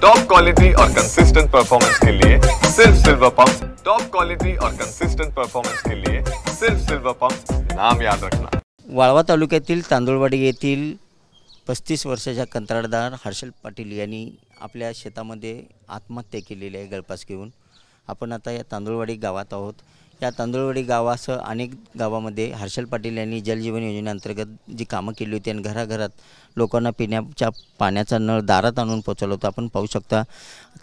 Top quality और consistent performance के लिए सिर्फ सिल्वर पंप्स। टॉप क्वालिटी और कंसिस्टेंट परफॉर्मेंस के लिए सिर्फ सिल्वर पंप्स, नाम याद रखना। वाळवा तालुक्यातील तांदुळवाडी येथील 35 वर्षाच्या कंत्राटदार हर्षल पाटील यांनी आपल्या शेतामध्ये आत्महत्या केलेली आहे गळफास घेऊन। आपण आता या तांदुळवाडी गावात आहोत। या तांदुळवाडी गावासह अनेक गावामध्ये हर्षल पाटील यांनी जलजीवन योजनेअंतर्गत जी कामं केली होती आणि घराघरात लोकांना पिण्याच्या पाण्याचा नळ दारात आणून पोहोचवला होता। आपण पाहू शकता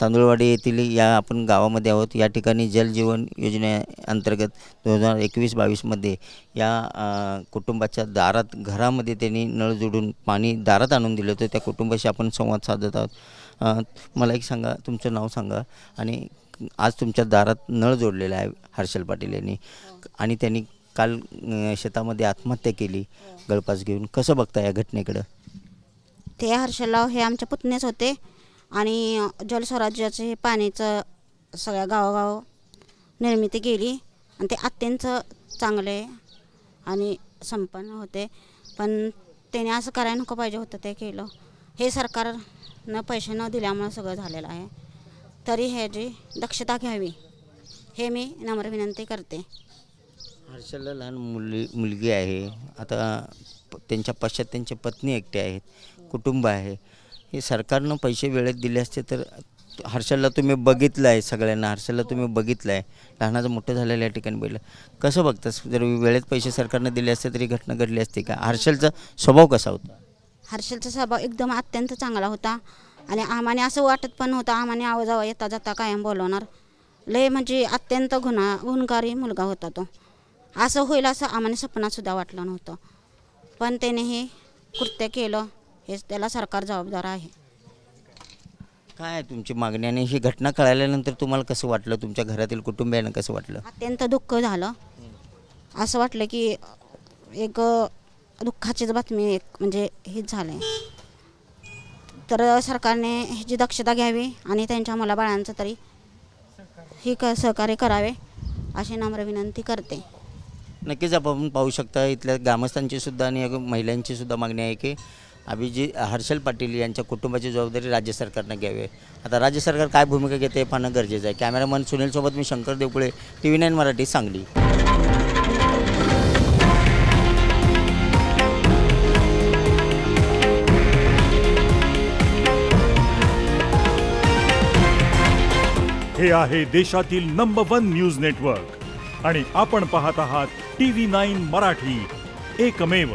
तांदुळवाडी येथील या आपण गावामध्ये आहोत। या ठिकाणी जलजीवन योजनेअंतर्गत 2021-22 मध्ये या कुटुंबाच्या दारात घरामध्ये त्यांनी नळ जोडून पाणी दारात आणून दिलं होतं। त्या कुटुंबाशी आपण संवाद साधत आहोत। मला एक सांगा, तुमचं नाव सांगा आणि आज तुमच्या दारात नळ जोडलेला आहे हर्षल पाटील यांनी आणि त्यांनी काल शेतामध्ये आत्महत्या केली गळफास घेऊन। कसं बघता या घटनेकडे? ते हर्षलराव हे आमच्या पुतणेच होते आणि जलस्वराज्याचे हे पाण्याचं सगळ्या गावोगाव निर्मिती केली आणि ते अत्यंत चांगले आणि संपन्न होते। पण त्याने असं करायला नको पाहिजे होतं, ते केलं। हे सरकारनं पैसे न दिल्यामुळे सगळं झालेलं आहे। तरी ह्याची दक्षता घ्यावी हे मी नम्र विनंती करते। हर्षलला लहान मुलगी आहे, आता त्यांच्या पश्चात त्यांची पत्नी एकटे आहेत, कुटुंब आहे। हे सरकारनं पैसे वेळेत दिले असते तर हर्षलला तुम्ही बघितलं आहे, सगळ्यांना हर्षलला तुम्ही बघितलं आहे, लहानाचं मोठं झालेलं या ठिकाणी बैल कसं बघतास? जर वेळेत पैसे सरकारनं दिले असते तरी घटना घडली असते का? हर्षलचा स्वभाव कसा होता? हर्षलचा स्वभाव एकदम अत्यंत चांगला होता आणि आम्हाने असं वाटत पण होतं आम्हाने आवाजावा येता जाता कायम बोलवणार। लय म्हणजे अत्यंत गुणकारी मुलगा होता तो। असं होईल असं आम्हाने स्वप्नातसुद्धा वाटलं नव्हतं, पण त्याने हे कृत्य केलं, हेच त्याला सरकार जबाबदार आहे। काय आहे तुमची मागणी आणि ही घटना कळाल्यानंतर तुम्हाला कसं वाटलं? तुमच्या घरातील कुटुंबियांना कसं वाटलं? अत्यंत दुःख झालं। असं वाटलं की एक दुःखाचीच बातमी एक म्हणजे हेच झालं आहे। तर सरकारने ह्याची दक्षता घ्यावी आणि त्यांच्या मुलाबाळांचं तरी ही सहकार्य करावे अशी नम्र विनंती करते। नक्कीच आपण पाहू शकता इथल्या ग्रामस्थांची सुद्धा आणि महिलांची सुद्धा मागणी आहे की हर्षल पाटील यांच्या कुटुंबाची जबाबदारी राज्य सरकारनं घ्यावी। आता राज्य सरकार काय भूमिका घेते हे पाहणं गरजेचं आहे। कॅमेरामन सुनीलसोबत मी शंकर देवकुळे, TV9 मराठी, सांगली। हे आहे देशातील नंबर 1 न्यूज नेटवर्क आणि आपण पाहत आहात TV9 मराठी, एकमेव।